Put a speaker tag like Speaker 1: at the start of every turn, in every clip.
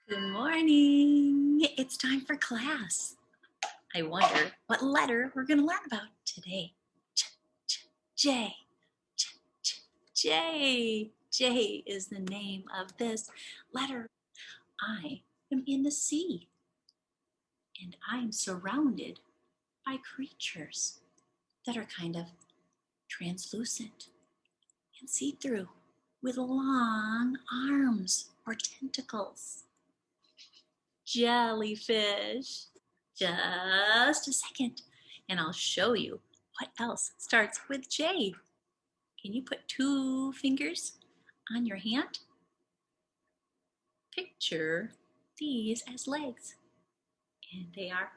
Speaker 1: Good morning. It's time for class. I wonder what letter we're going to learn about today. J. J. J is the name of this letter. I am in the sea, and I'm surrounded by creatures that are kind of translucent and see-through with long arms or tentacles. Jellyfish. Just a second, and I'll show you what else starts with J. Can you put 2 fingers on your hand? Picture these as legs, and they are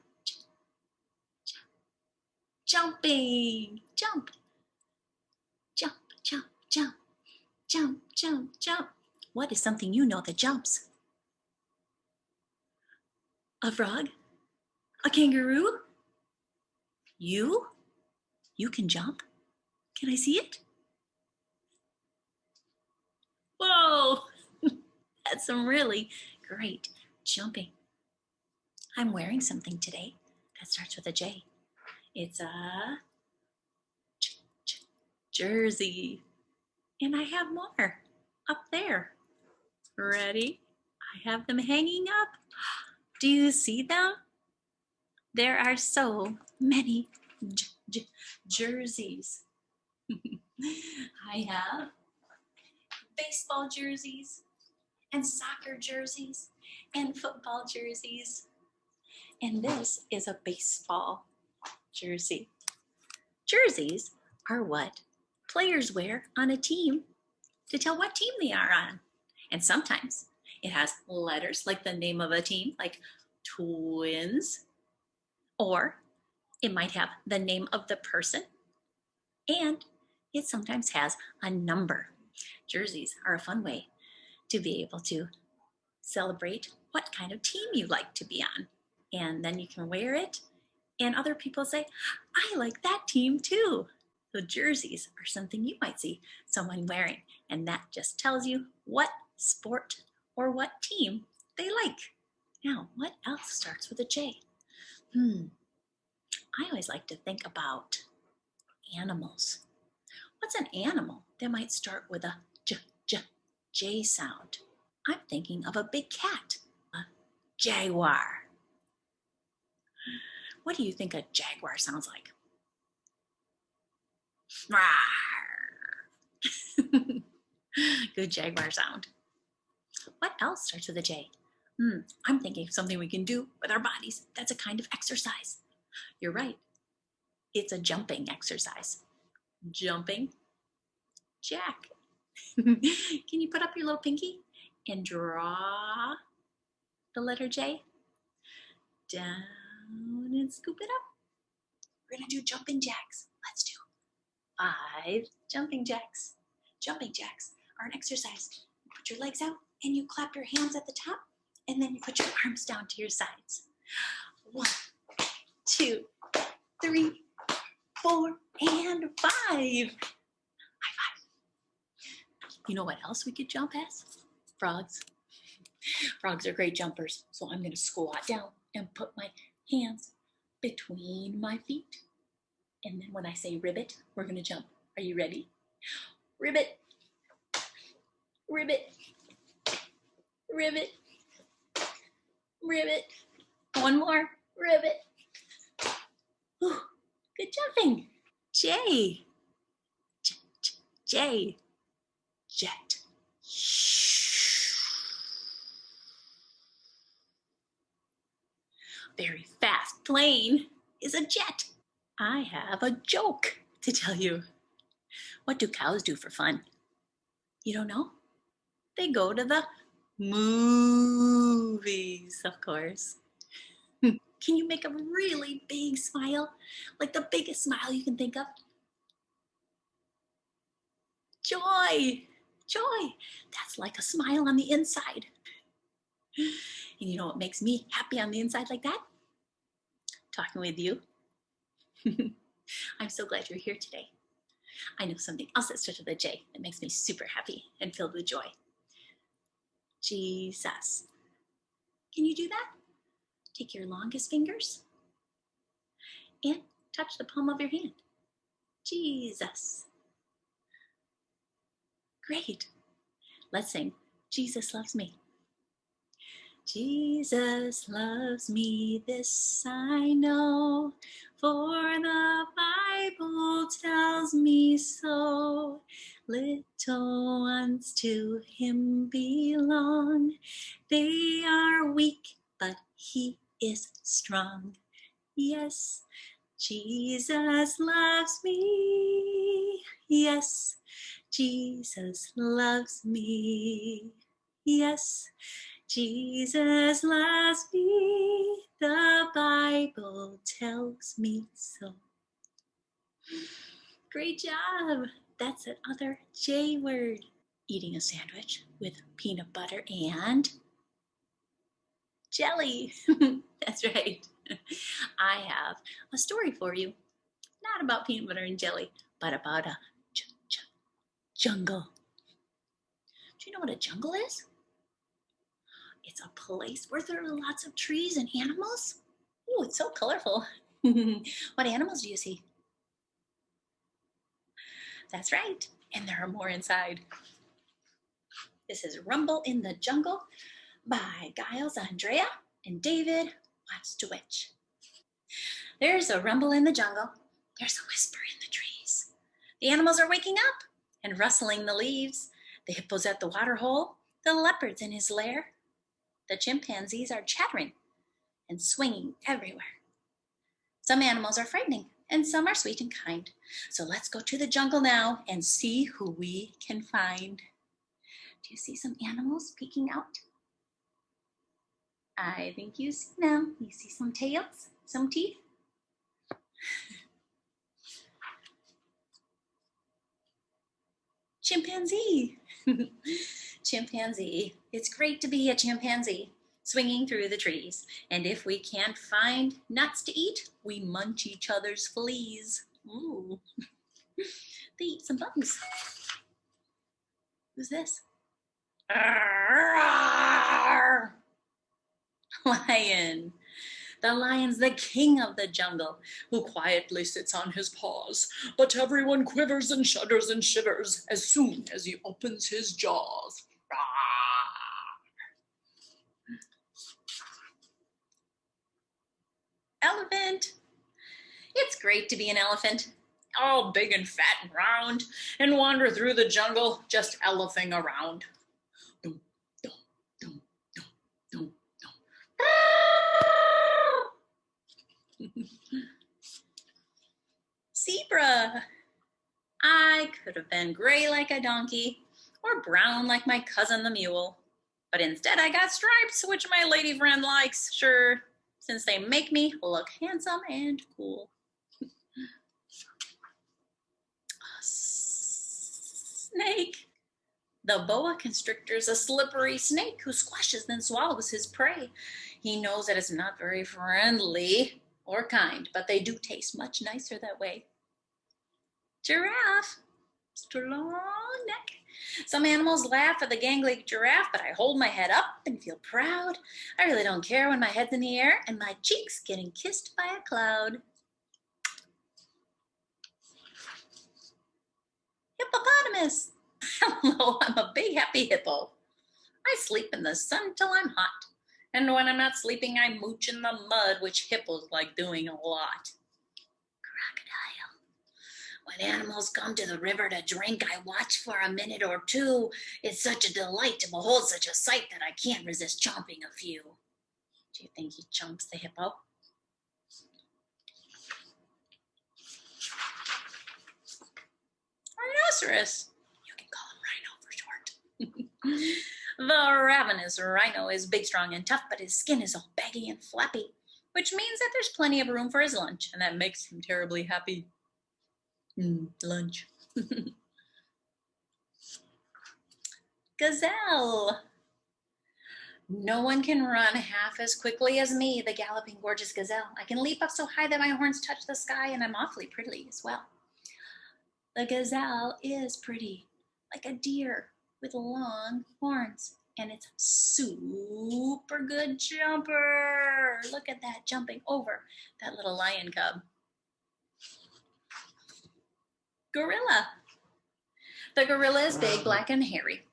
Speaker 1: jumping. Jump, jump, jump, jump, jump, jump, jump. What is something you know that jumps? A frog? A kangaroo? You? You can jump? Can I see it? Whoa! That's some really great jumping. I'm wearing something today that starts with a J. It's a jersey. And I have more up there. Ready? I have them hanging up. Do you see them? There are so many jerseys. I have baseball jerseys and soccer jerseys and football jerseys. And this is a baseball jersey. Jerseys are what players wear on a team to tell what team they are on. And sometimes it has letters like the name of a team, like Twins, or it might have the name of the person, and it sometimes has a number. Jerseys are a fun way to be able to celebrate what kind of team you like to be on. And then you can wear it, and other people say, I like that team too. So jerseys are something you might see someone wearing, and that just tells you what sport or what team they like. Now, what else starts with a J? I always like to think about animals. What's an animal that might start with a J sound? I'm thinking of a big cat, a jaguar. What do you think a jaguar sounds like? Good jaguar sound. What else starts with a J? I'm thinking of something we can do with our bodies. That's a kind of exercise. You're right. It's a jumping exercise. Jumping jack. Can you put up your little pinky and draw the letter J? Down and scoop it up. We're going to do jumping jacks. Let's do 5 jumping jacks. Jumping jacks are an exercise. You put your legs out and you clap your hands at the top, and then you put your arms down to your sides. 1, 2, 3, 4, and 5. High five. You know what else we could jump as? Frogs. Frogs are great jumpers. So I'm going to squat down and put my hands between my feet. And then when I say ribbit, we're going to jump. Are you ready? Ribbit. Ribbit. Ribbit. Ribbit. One more. Ribbit. Ooh, good jumping. J. J. Jet. Very fast plane is a jet. I have a joke to tell you. What do cows do for fun? You don't know? They go to the movies, of course. Can you make a really big smile? Like the biggest smile you can think of? Joy. Joy. That's like a smile on the inside. And you know what makes me happy on the inside like that? Talking with you. I'm so glad you're here today. I know something else that starts with a J that makes me super happy and filled with joy. Jesus. Can you do that? Take your longest fingers and touch the palm of your hand. Jesus. Great. Let's sing Jesus Loves Me. Jesus loves me, this I know, for the Bible tells me so. Little ones to him belong. They are weak, but he is strong. Yes, Jesus loves me. Yes, Jesus loves me. Yes, Jesus loves me, the Bible tells me so. Great job. That's another J word. Eating a sandwich with peanut butter and jelly. That's right. I have a story for you. Not about peanut butter and jelly, but about a jungle. Do you know what a jungle is? It's a place where there are lots of trees and animals. Oh, it's so colorful. What animals do you see? That's right. And there are more inside. This is Rumble in the Jungle by Giles, Andreae, and David Wojtowycz. There's a rumble in the jungle. There's a whisper in the trees. The animals are waking up and rustling the leaves. The hippo's at the water hole. The leopard's in his lair. The chimpanzees are chattering and swinging everywhere. Some animals are frightening and some are sweet and kind. So let's go to the jungle now and see who we can find. Do you see some animals peeking out? I think you see them. You see some tails, some teeth. Chimpanzee. Chimpanzee. It's great to be a chimpanzee, swinging through the trees. And if we can't find nuts to eat, we munch each other's fleas. Ooh. They eat some bugs. Who's this? Lion. The lion's the king of the jungle, who quietly sits on his paws, but everyone quivers and shudders and shivers as soon as he opens his jaws. Elephant. It's great to be an elephant, all big and fat and round, and wander through the jungle just elephing around. Dum, dum, dum, dum, dum, dum. Zebra. I could have been gray like a donkey or brown like my cousin the mule, but instead I got stripes, which my lady friend likes, sure, since they make me look handsome and cool. Snake. The boa constrictor is a slippery snake who squashes then swallows his prey. He knows that it's not very friendly or kind, but they do taste much nicer that way. Giraffe. Long neck. Some animals laugh at the gangly giraffe, but I hold my head up and feel proud. I really don't care when my head's in the air and my cheek's getting kissed by a cloud. Hippopotamus. Hello, I'm a big happy hippo. I sleep in the sun till I'm hot. And when I'm not sleeping, I mooch in the mud, which hippos like doing a lot. Crocodile. When animals come to the river to drink, I watch for a minute or two. It's such a delight to behold such a sight that I can't resist chomping a few. Do you think he chomps the hippo? Rhinoceros. You can call him Rhino for short. The ravenous rhino is big, strong, and tough, but his skin is all baggy and flappy, which means that there's plenty of room for his lunch, and that makes him terribly happy. Lunch. Gazelle. No one can run half as quickly as me, the galloping, gorgeous gazelle. I can leap up so high that my horns touch the sky, and I'm awfully pretty as well. The gazelle is pretty, like a deer with long horns. and it's super good jumper. Look at that, jumping over that little lion cub. Gorilla. The gorilla is big, black, and hairy,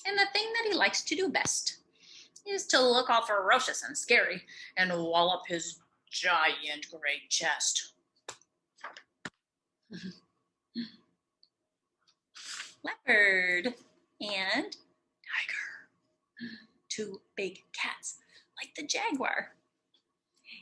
Speaker 1: and the thing that he likes to do best is to look all ferocious and scary and wallop his giant gray chest. Leopard and tiger. Two big cats like the jaguar.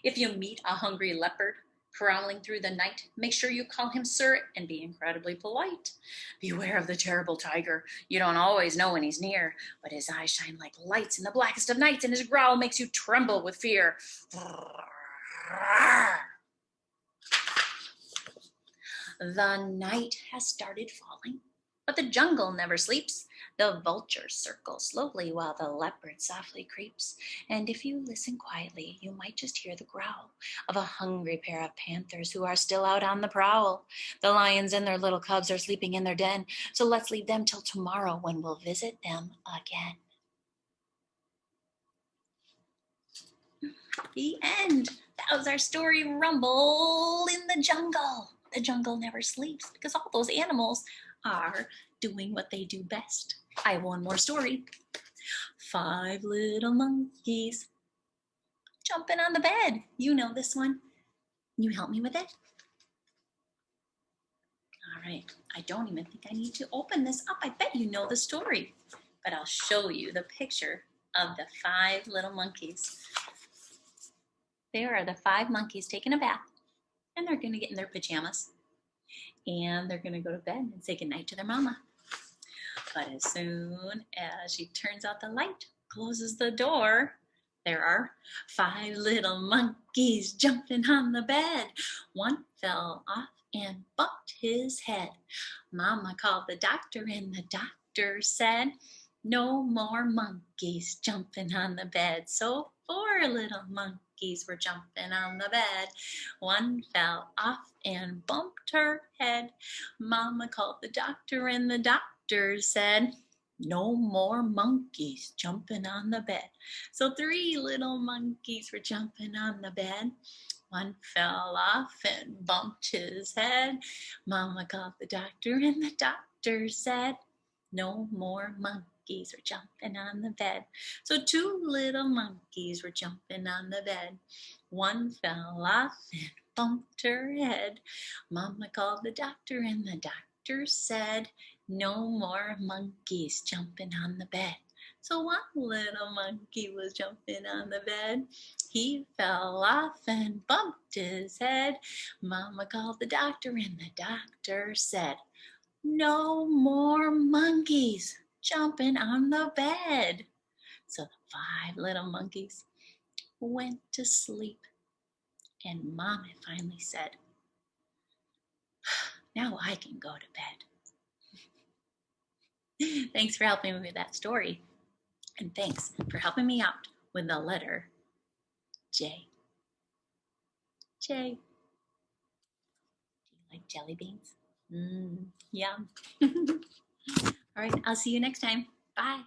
Speaker 1: If you meet a hungry leopard prowling through the night, make sure you call him sir and be incredibly polite. Beware of the terrible tiger. You don't always know when he's near, but his eyes shine like lights in the blackest of nights, and his growl makes you tremble with fear. The night has started falling, but the jungle never sleeps. The vultures circle slowly while the leopard softly creeps. And if you listen quietly, you might just hear the growl of a hungry pair of panthers who are still out on the prowl. The lions and their little cubs are sleeping in their den, so let's leave them till tomorrow when we'll visit them again. The end. That was our story, Rumble in the Jungle. The jungle never sleeps because all those animals are doing what they do best. I have one more story. 5 little monkeys jumping on the bed. You know this one. Can you help me with it? All right. I don't even think I need to open this up. I bet you know the story, but I'll show you the picture of the 5 little monkeys. There are the 5 monkeys taking a bath, and they're going to get in their pajamas, and they're going to go to bed and say goodnight to their mama. But as soon as she turns out the light, closes the door, there are 5 little monkeys jumping on the bed. One fell off and bumped his head. Mama called the doctor, and the doctor said, no more monkeys jumping on the bed. So 4 little monkeys were jumping on the bed. One fell off and bumped her head. Mama called the doctor, and the doctor said, no more monkeys jumping on the bed. So 3 little monkeys were jumping on the bed. One fell off and bumped his head. Mama called the doctor, and the doctor said, no more monkeys were jumping on the bed. So 2 little monkeys were jumping on the bed. One fell off and bumped her head. Mama called the doctor, and the doctor said, no more monkeys jumping on the bed. So 1 little monkey was jumping on the bed. He fell off and bumped his head. Mama called the doctor, and the doctor said, no more monkeys jumping on the bed. So the 5 little monkeys went to sleep, and Mama finally said, now I can go to bed. Thanks for helping me with that story, and thanks for helping me out with the letter J. J. Do you like jelly beans? Yum. All right, I'll see you next time. Bye.